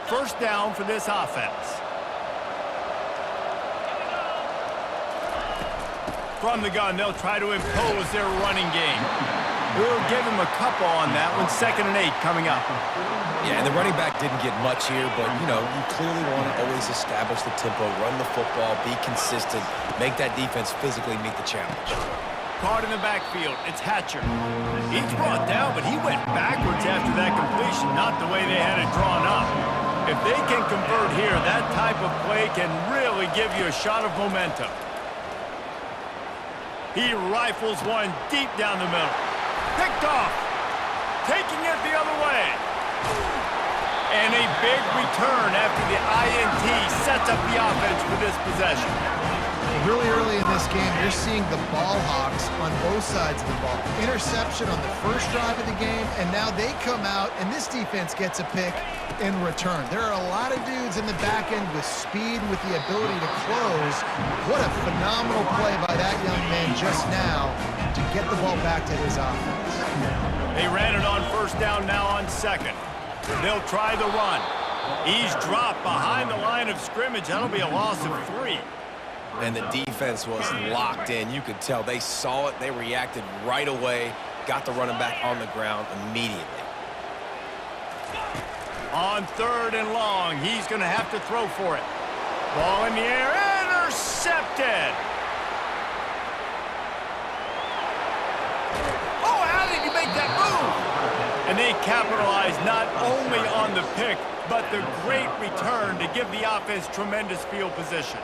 First down for this offense. From the gun, they'll try to impose their running game. We'll give him a couple on that one. 2nd and 8 coming up. Yeah, and the running back didn't get much here, but, you know, you clearly want to always establish the tempo, run the football, be consistent, make that defense physically meet the challenge. Caught in the backfield, it's Hatcher. He's brought down, but he went backwards after that completion, not the way they had it drawn up. If they can convert here, that type of play can really give you a shot of momentum. He rifles one deep down the middle. Picked off. Taking it the other way. And a big return after the INT sets up the offense for this possession. Really early in this game, you're seeing the ball hawks on both sides of the ball. Interception on the first drive of the game, and now they come out, and this defense gets a pick in return. There are a lot of dudes in the back end with speed, with the ability to close. What a phenomenal play by that young man just now to get the ball back to his offense. They ran it on first down, now on 2nd. They'll try the run. He's dropped behind the line of scrimmage. That'll be a loss of 3. And the defense was locked in. You could tell they saw it. They reacted right away, got the running back on the ground immediately. On 3rd and long, he's going to have to throw for it. Ball in the air, intercepted. Oh, how did he make that move? And they capitalized not only on the pick, but the great return to give the offense tremendous field position.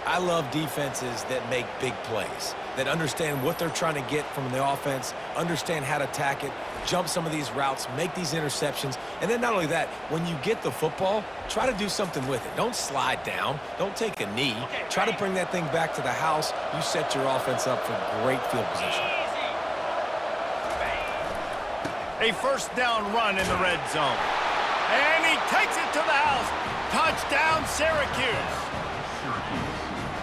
I love defenses that make big plays, that understand what they're trying to get from the offense, understand how to attack it, jump some of these routes, make these interceptions, and then not only that, when you get the football, try to do something with it. Don't slide down. Don't take a knee. Try to bring that thing back to the house. You set your offense up for great field position. A first down run in the red zone. And he takes it to the house. Touchdown, Syracuse.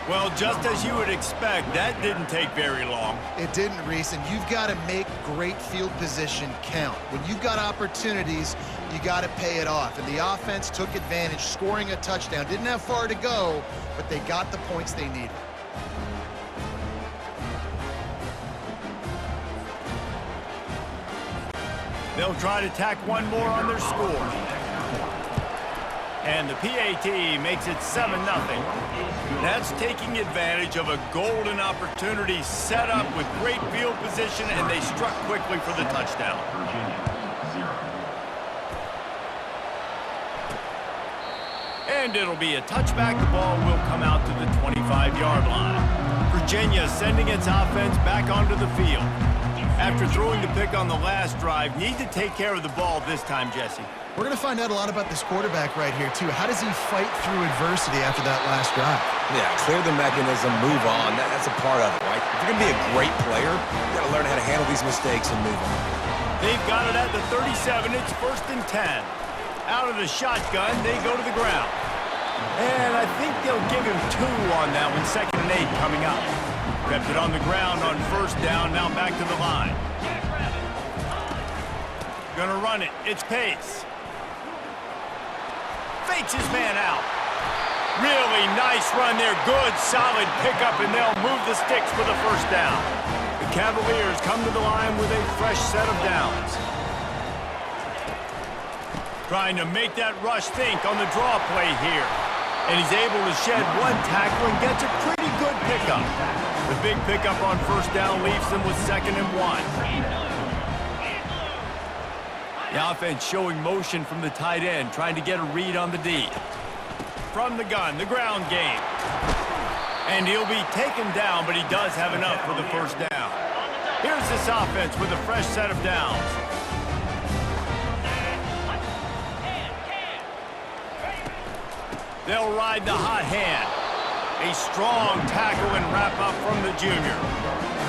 Well, just as you would expect, that didn't take very long. It didn't, Reese, and you've got to make great field position count. When you've got opportunities, you got to pay it off. And the offense took advantage, scoring a touchdown. Didn't have far to go, but they got the points they needed. They'll try to tack one more on their score. And the PAT makes it 7-0. That's taking advantage of a golden opportunity set up with great field position, and they struck quickly for the touchdown. And it'll be a touchback. The ball will come out to the 25-yard line. Virginia sending its offense back onto the field. After throwing the pick on the last drive, need to take care of the ball this time, Jesse. We're going to find out a lot about this quarterback right here, too. How does he fight through adversity after that last drive? Yeah, clear the mechanism, move on. That's a part of it, right? If you're going to be a great player, you got to learn how to handle these mistakes and move on. They've got it at the 37. It's 1st and 10. Out of the shotgun, they go to the ground. And I think they'll give him 2 on that one. 2nd and 8 coming up. Kept it on the ground on first down, now back to the line. Gonna run it. It's Pace. Fakes his man out. Really nice run there. Good, solid pickup, and they'll move the sticks for the first down. The Cavaliers come to the line with a fresh set of downs. Trying to make that rush think on the draw play here. And he's able to shed one tackle and gets a pretty good pickup. The big pickup on first down leaves them with 2nd and 1. The offense showing motion from the tight end, trying to get a read on the D. From the gun, the ground game. And he'll be taken down, but he does have enough for the first down. Here's this offense with a fresh set of downs. They'll ride the hot hand. A strong tackle and wrap up from the junior.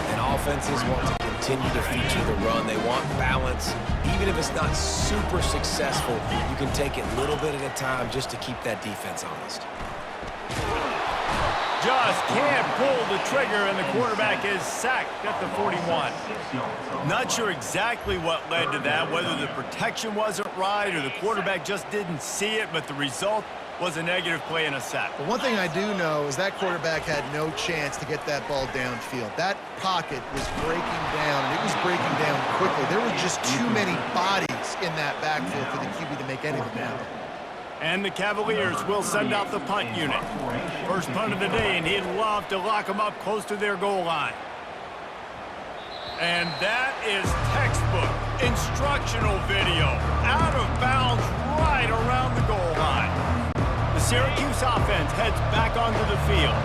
And offenses want to continue to feature the run. They want balance. Even if it's not super successful, you can take it a little bit at a time just to keep that defense honest. Just can't pull the trigger, and the quarterback is sacked at the 41. Not sure exactly what led to that, whether the protection wasn't right or the quarterback just didn't see it, but the result was a negative play and a sack. But one thing I do know is that quarterback had no chance to get that ball downfield. That pocket was breaking down, and it was breaking down quickly. There were just too many bodies in that backfield for the QB to make anything happen. And the Cavaliers will send out the punt unit. First punt of the day, and he'd love to lock them up close to their goal line. And that is textbook instructional video. Out of bounds right around the goal line. The Syracuse offense heads back onto the field.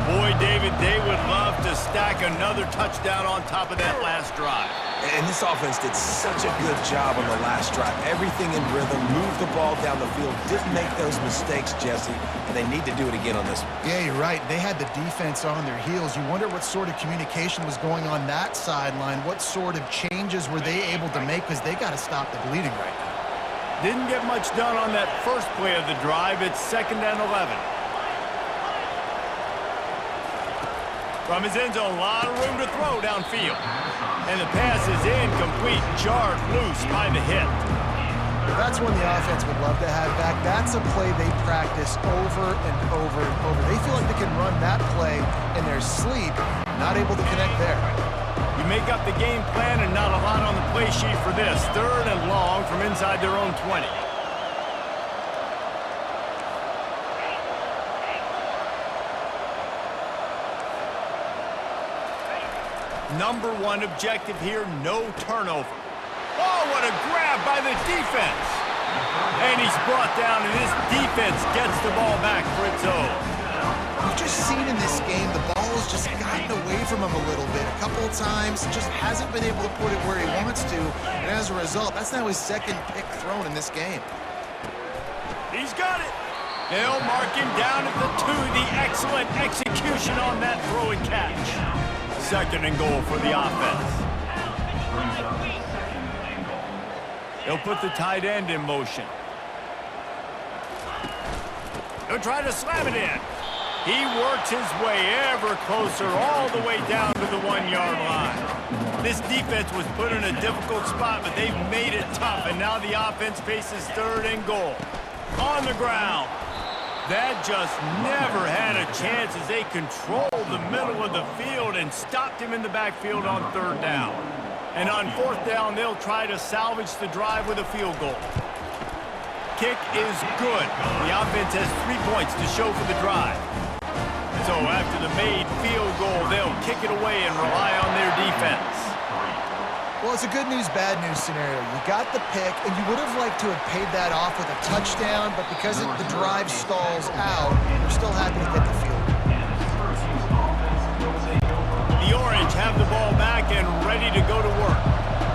Boy, David, they would love to stack another touchdown on top of that last drive. And this offense did such a good job on the last drive. Everything in rhythm, moved the ball down the field, didn't make those mistakes, Jesse, and they need to do it again on this one. Yeah, you're right. They had the defense on their heels. You wonder what sort of communication was going on that sideline. What sort of changes were they able to make, because they got to stop the bleeding right now. Didn't get much done on that first play of the drive. It's 2nd and 11. From his end zone, a lot of room to throw downfield. And the pass is incomplete, jarred loose by the hit. That's one the offense would love to have back. That's a play they practice over and over and over. They feel like they can run that play in their sleep, not able to connect there. You make up the game plan and not a lot on the play sheet for this. 3rd and long from inside their own 20. Number one objective here, no turnover. Oh, what a grab by the defense. And he's brought down, and this defense gets the ball back for its own. We've just seen in this game the ball has just gotten away from him a little bit. A couple of times, just hasn't been able to put it where he wants to. And as a result, that's now his 2nd pick thrown in this game. He's got it. They'll mark him down at the 2. The excellent execution on that throw and catch. 2nd and goal for the offense. They'll put the tight end in motion. They'll try to slam it in. He works his way ever closer all the way down to the 1-yard line. This defense was put in a difficult spot, but they've made it tough, and now the offense faces 3rd and goal. On the ground. That just never had a chance as they controlled the middle of the field and stopped him in the backfield on 3rd down. And on 4th down, they'll try to salvage the drive with a field goal. Kick is good. The offense has 3 points to show for the drive. So after the made field goal, they'll kick it away and rely on their defense. Well, it's a good news, bad news scenario. You got the pick, and you would have liked to have paid that off with a touchdown, but because the drive stalls out, you're still happy to get the field. The Orange have the ball back and ready to go to work.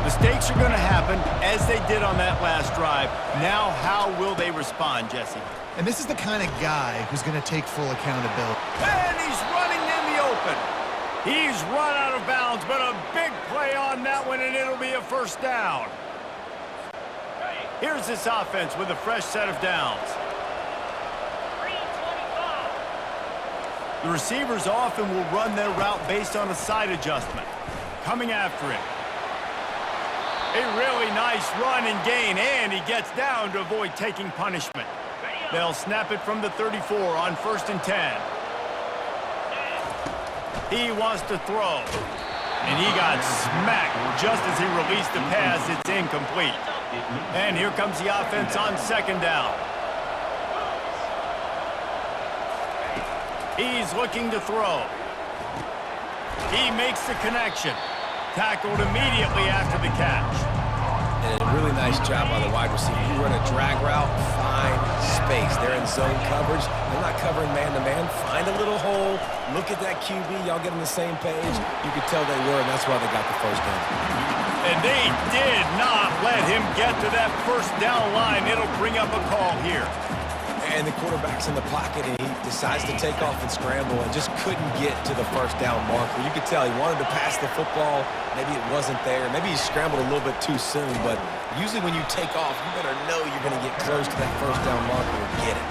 Mistakes are going to happen, as they did on that last drive. Now, how will they respond, Jesse? And this is the kind of guy who's going to take full accountability. And he's running in the open. He's run out of bounds, but a big play on that one, and it'll be a 1st down. Here's this offense with a fresh set of downs. The receivers often will run their route based on a side adjustment. Coming after him. A really nice run and gain, and he gets down to avoid taking punishment. They'll snap it from the 34 on 1st and 10. He wants to throw, and he got smacked just as he released the pass. It's incomplete. And here comes the offense on 2nd down. He's looking to throw. He makes the connection. Tackled immediately after the catch. And a really nice job by the wide receiver. You run a drag route, find space. They're in zone coverage. They're not covering man-to-man. Find a little hole. Look at that QB. Y'all get on the same page. You could tell they were, and that's why they got the 1st down. And they did not let him get to that 1st down line. It'll bring up a call here. And the quarterback's in the pocket, and he decides to take off and scramble and just couldn't get to the 1st down marker. You could tell he wanted to pass the football. Maybe it wasn't there. Maybe he scrambled a little bit too soon. But usually when you take off, you better know you're going to get close to that 1st down marker and get it.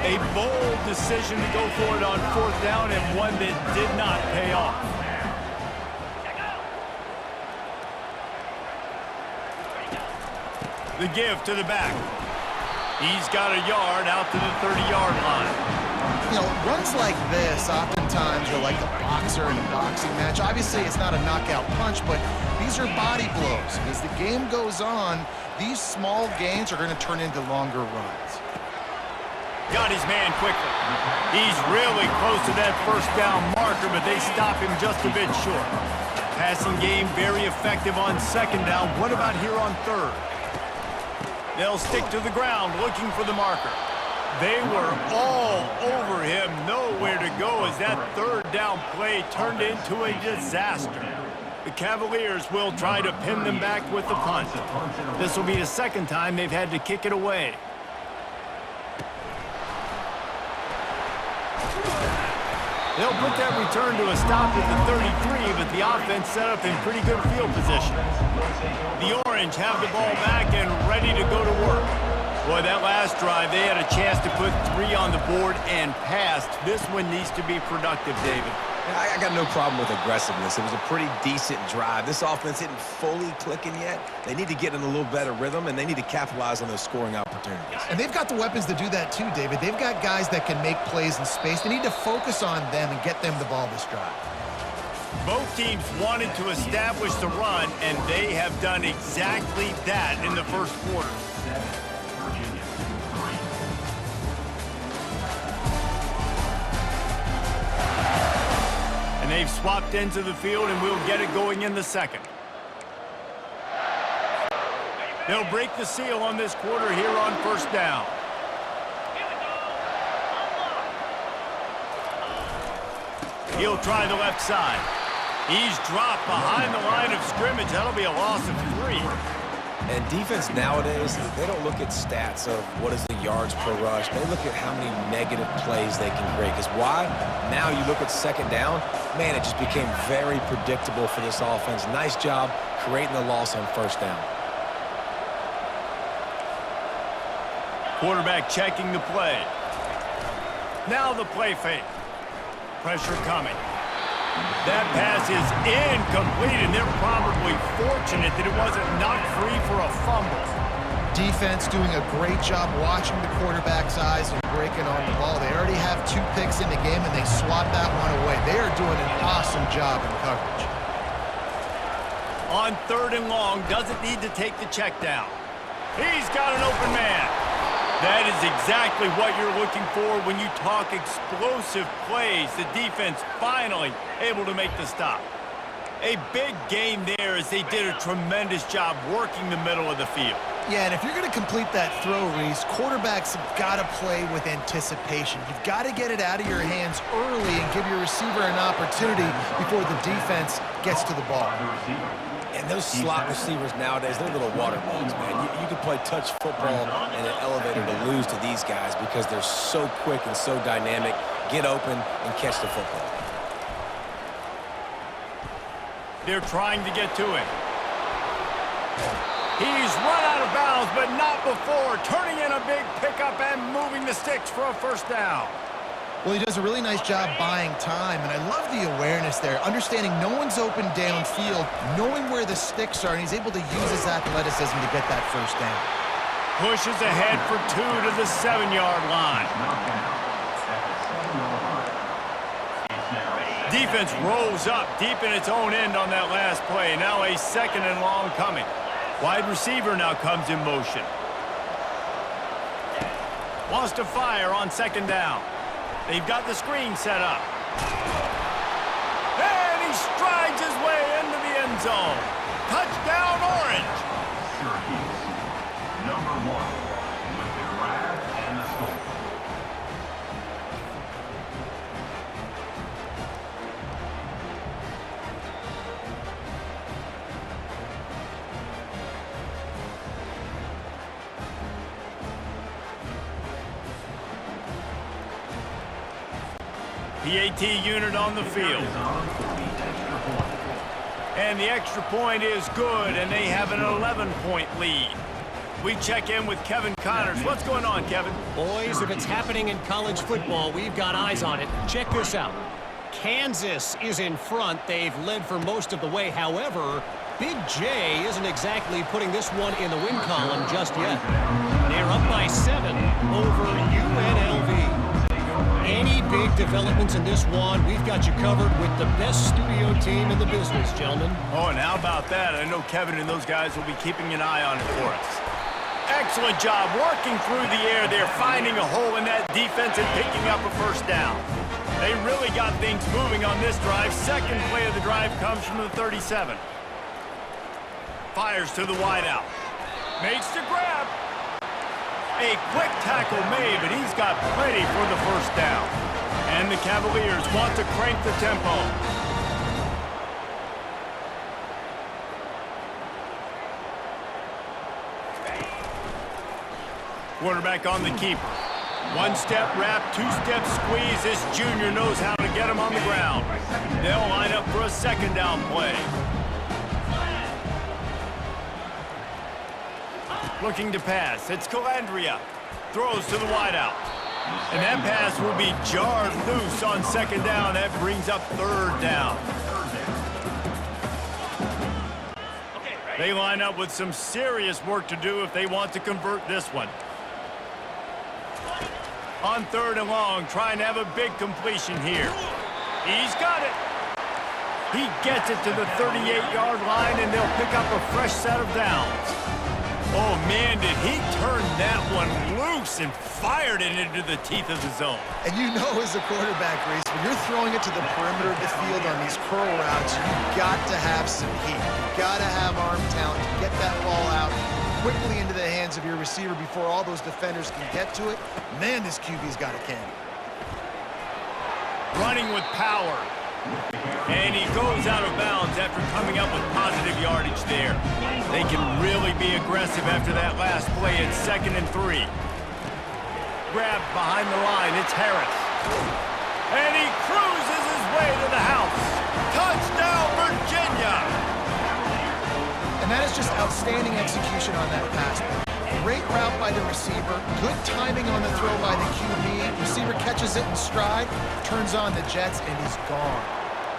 A bold decision to go for it on 4th down and one that did not pay off. The give to the back. He's got a yard out to the 30-yard line. You know, runs like this oftentimes are like a boxer in a boxing match. Obviously, it's not a knockout punch, but these are body blows. As the game goes on, these small gains are going to turn into longer runs. Got his man quickly. He's really close to that 1st down marker, but they stop him just a bit short. Passing game very effective on 2nd down. What about here on 3rd? They'll stick to the ground looking for the marker. They were all over him, nowhere to go as that 3rd down play turned into a disaster. The Cavaliers will try to pin them back with the punt. This will be the 2nd time they've had to kick it away. They'll put that return to a stop at the 33, but the offense set up in pretty good field position. The Orange have the ball back and ready to go to work. Boy, that last drive, they had a chance to put 3 on the board and passed. This one needs to be productive, David. I got no problem with aggressiveness. It was a pretty decent drive. This offense isn't fully clicking yet. They need to get in a little better rhythm, and they need to capitalize on those scoring opportunities. And they've got the weapons to do that too, David. They've got guys that can make plays in space. They need to focus on them and get them the ball this drive. Both teams wanted to establish the run, and they have done exactly that in the 1st quarter. And they've swapped into the field, and we'll get it going in the 2nd. They'll break the seal on this quarter here on 1st down. He'll try the left side. He's dropped behind the line of scrimmage. That'll be a loss of 3. And defense nowadays, they don't look at stats of what is the yards per rush. They look at how many negative plays they can create. Because why? Now you look at 2nd down, man, it just became very predictable for this offense. Nice job creating the loss on 1st down. Quarterback checking the play. Now the play fake. Pressure coming. That pass is incomplete, and they're probably fortunate that it wasn't knocked free for a fumble. Defense doing a great job watching the quarterback's eyes and breaking on the ball. They already have 2 picks in the game, and they swat that one away. They are doing an awesome job in coverage. On 3rd and long, doesn't need to take the check down. He's got an open man. That is exactly what you're looking for when you talk explosive plays. The defense finally able to make the stop. A big game there as they did a tremendous job working the middle of the field. Yeah, and if you're going to complete that throw, Reese, quarterbacks have got to play with anticipation. You've got to get it out of your hands early and give your receiver an opportunity before the defense gets to the ball. And those slot receivers nowadays, they're little water bugs, man. You can play touch football in an elevator to lose to these guys because they're so quick and so dynamic. Get open and catch the football. They're trying to get to him. He's run out of bounds, but not before turning in a big pickup and moving the sticks for a 1st down. Well, he does a really nice job buying time, and I love the awareness there, understanding no one's open downfield, knowing where the sticks are, and he's able to use his athleticism to get that 1st down. Pushes ahead for 2 to the 7-yard line. Defense rolls up deep in its own end on that last play. Now a 2nd and long coming. Wide receiver now comes in motion. Wants to fire on 2nd down. They've got the screen set up. And he strides his way into the end zone. Touchdown, Orange. Syracuse, number 1, with the grab and the score. PAT unit on the field. And the extra point is good, and they have an 11-point lead. We check in with Kevin Connors. What's going on, Kevin? Boys, if it's happening in college football, we've got eyes on it. Check this out. Kansas is in front. They've led for most of the way. However, Big J isn't exactly putting this one in the win column just yet. They're up by 7 over UNLV. Any big developments in this one, we've got you covered with the best studio team in the business, gentlemen. Oh, and how about that? I know Kevin and those guys will be keeping an eye on it for us. Excellent job working through the air there, finding a hole in that defense and picking up a first down. They really got things moving on this drive. Second play of the drive comes from the 37. Fires to the wideout. Makes the grab. A quick tackle made, but he's got plenty for the first down. And the Cavaliers want to crank the tempo. Quarterback on the keeper. One-step wrap, two-step squeeze. This junior knows how to get him on the ground. They'll line up for a second down play. Looking to pass. It's Calandria. Throws to the wideout. And that pass will be jarred loose on second down. That brings up third down. They line up with some serious work to do if they want to convert this one. On third and long, trying to have a big completion here. He's got it. He gets it to the 38-yard line, and they'll pick up a fresh set of downs. Oh, man, did he turn that one loose and fired it into the teeth of the zone. And you know as a quarterback, Reese, when you're throwing it to the perimeter of the field on these curl routes, you've got to have some heat. You've got to have arm talent to get that ball out quickly into the hands of your receiver before all those defenders can get to it. Man, this QB's got a cannon. Running with power. And he goes out of bounds after coming up with positive yardage there. They can really be aggressive after that last play. It's 2nd and 3. Grabbed behind the line. It's Harris. And he cruises his way to the house. Touchdown, Virginia! And that is just outstanding execution on that pass. Great route by the receiver. Good timing on the throw by the QB. Receiver catches it in stride, turns on the jets, and he's gone.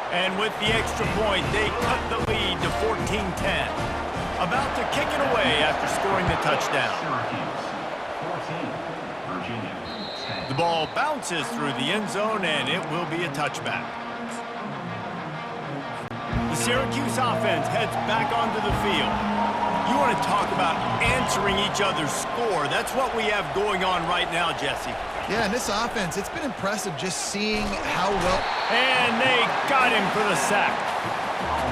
And with the extra point, they cut the lead to 14-10. About to kick it away after scoring the touchdown. The ball bounces through the end zone, and it will be a touchback. The Syracuse offense heads back onto the field. You want to talk about answering each other's score. That's what we have going on right now, Jesse. Yeah, and this offense, it's been impressive just seeing how well... And they got him for the sack.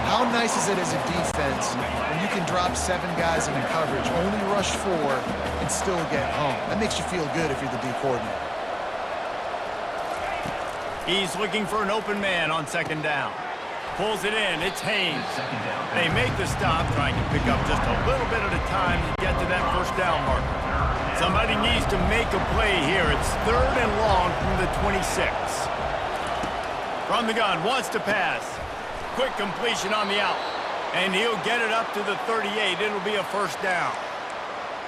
How nice is it as a defense when you can drop 7 guys in the coverage, only rush 4, and still get home? That makes you feel good if you're the D coordinator. He's looking for an open man on second down. Pulls it in. It's Haynes. They make the stop, trying to pick up just a little bit at a time to get to that first down marker. Somebody needs to make a play here. It's 3rd and long from the 26. From the gun, wants to pass. Quick completion on the out. And he'll get it up to the 38. It'll be a first down.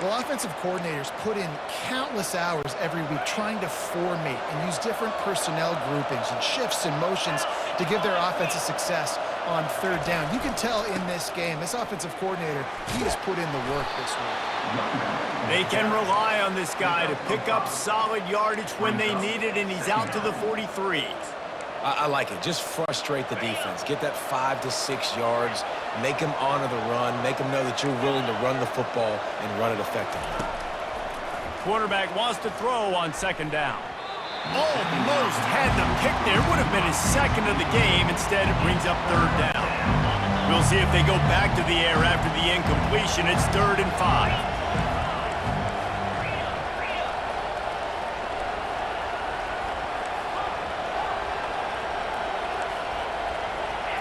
Well, offensive coordinators put in countless hours every week trying to formate and use different personnel groupings and shifts and motions to give their offensive success on 3rd down. You can tell in this game, this offensive coordinator, he has put in the work this week. They can rely on this guy to pick up solid yardage when they need it, and he's out to the 43. I like it. Just frustrate the defense. Get that 5 to 6 yards. Make them honor the run. Make them know that you're willing to run the football and run it effectively. Quarterback wants to throw on second down. Almost had the pick there. Would have been his second of the game. Instead, it brings up 3rd down. We'll see if they go back to the air after the incompletion. It's 3rd and 5.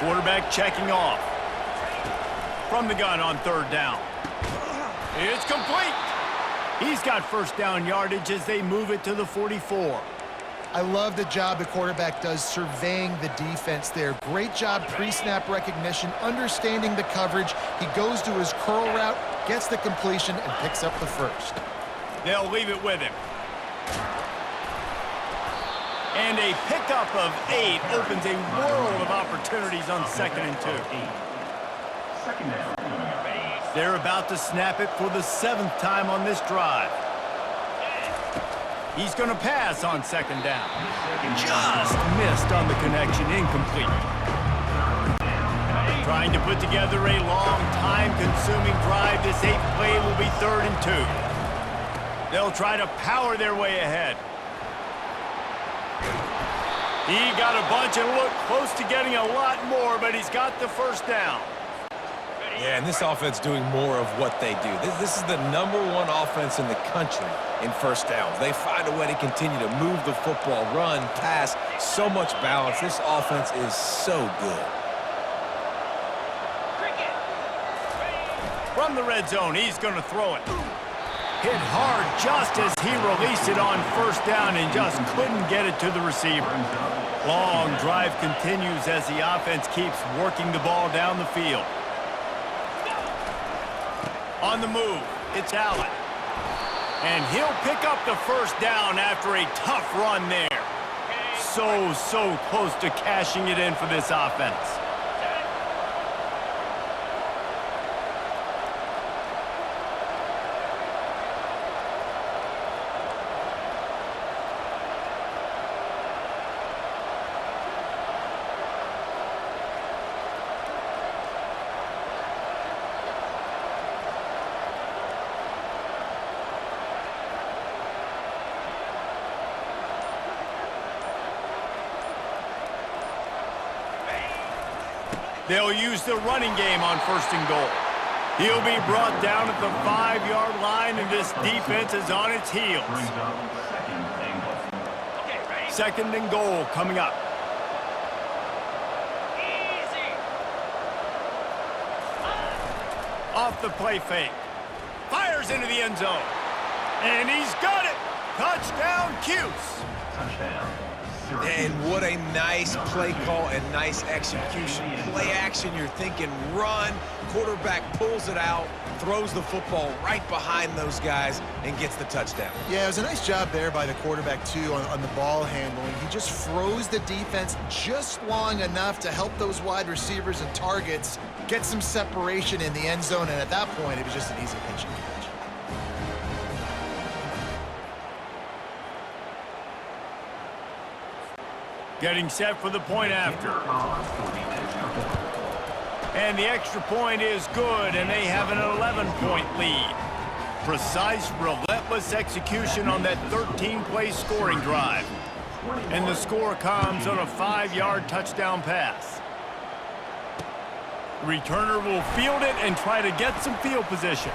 Quarterback checking off. From the gun on 3rd down. It's complete. He's got first down yardage as they move it to the 44. I love the job the quarterback does surveying the defense there. Great job pre-snap recognition, understanding the coverage. He goes to his curl route, gets the completion, and picks up the first. They'll leave it with him. And a pickup of 8 opens a world of opportunities on 2nd and 2. Second down. They're about to snap it for the 7th time on this drive. He's going to pass on 2nd down. Just missed on the connection, incomplete. Trying to put together a long, time-consuming drive. This 8th play will be 3rd and 2. They'll try to power their way ahead. He got a bunch and looked close to getting a lot more, but he's got the first down. Yeah, and this offense doing more of what they do. This is the #1 offense in the country in first downs. They find a way to continue to move the football, run, pass, so much balance. This offense is so good. From the red zone, he's going to throw it. Hit hard just as he released it on first down and just couldn't get it to the receiver. Long drive continues as the offense keeps working the ball down the field. On the move, it's Allen. And he'll pick up the first down after a tough run there. So close to cashing it in for this offense. They'll use the running game on 1st and goal. He'll be brought down at the 5-yard line, and this defense is on its heels. 2nd and goal coming up. Off the play fake. Fires into the end zone. And he's got it. Touchdown, Cuse. Touchdown. And what a nice play call and nice execution. Play action, you're thinking run. Quarterback pulls it out, throws the football right behind those guys, and gets the touchdown. Yeah, it was a nice job there by the quarterback, too, on the ball handling. He just froze the defense just long enough to help those wide receivers and targets get some separation in the end zone, and at that point, it was just an easy pitch and catch. Getting set for the point after. And the extra point is good, and they have an 11-point lead. Precise, relentless execution on that 13-play scoring drive. And the score comes on a 5-yard touchdown pass. Returner will field it and try to get some field position.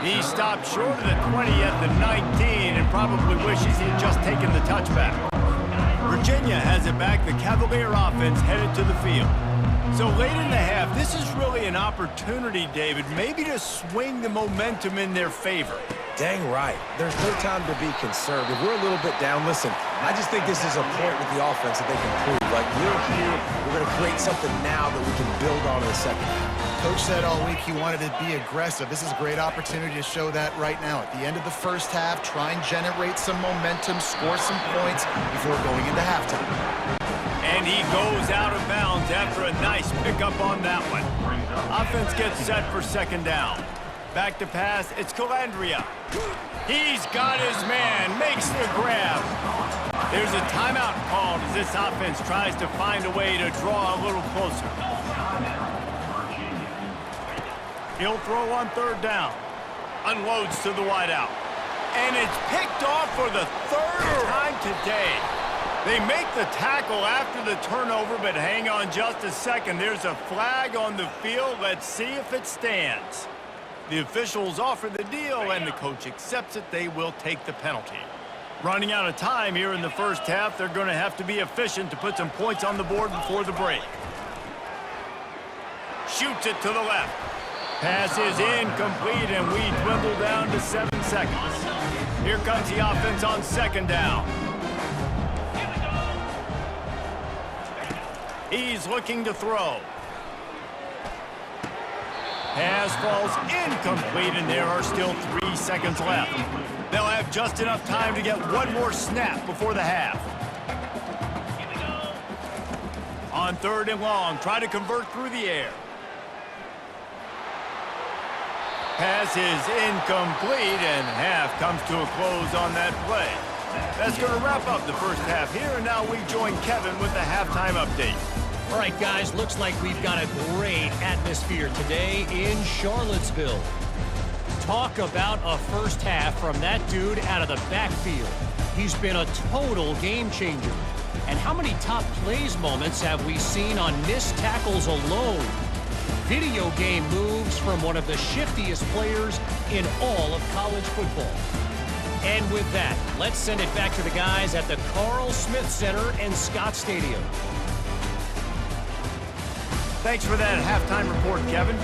He stopped short of the 20 at the 19 and probably wishes he had just taken the touchback. Virginia has it back. The Cavalier offense headed to the field. So late in the half, this is really an opportunity, David, maybe to swing the momentum in their favor. Dang right. There's no time to be concerned. If we're a little bit down, listen, I just think this is a point with the offense that they can prove. Like, we're here, we're going to create something now that we can build on in the second half. Coach said all week he wanted to be aggressive. This is a great opportunity to show that right now. At the end of the first half, try and generate some momentum, score some points before going into halftime. And he goes out of bounds after a nice pickup on that one. Offense gets set for 2nd down. Back to pass, it's Calandria. He's got his man, makes the grab. There's a timeout called as this offense tries to find a way to draw a little closer. He'll throw on 3rd down. Unloads to the wideout. And it's picked off for the 3rd time today. They make the tackle after the turnover, but hang on just a second. There's a flag on the field. Let's see if it stands. The officials offer the deal, and the coach accepts it. They will take the penalty. Running out of time here in the first half, they're going to have to be efficient to put some points on the board before the break. Shoots it to the left. Pass is incomplete, and we dwindle down to 7 seconds. Here comes the offense on 2nd down. He's looking to throw. Pass falls incomplete, and there are still 3 seconds left. They'll have just enough time to get one more snap before the half. On 3rd and long, try to convert through the air. Pass is incomplete, and half comes to a close on that play. That's going to wrap up the first half here, and now we join Kevin with the halftime update. All right, guys, looks like we've got a great atmosphere today in Charlottesville. Talk about a first half from that dude out of the backfield. He's been a total game changer. And how many top plays moments have we seen on missed tackles alone? Video game moves from one of the shiftiest players in all of college football. And with that, let's send it back to the guys at the Carl Smith Center and Scott Stadium. Thanks for that halftime report, Kevin.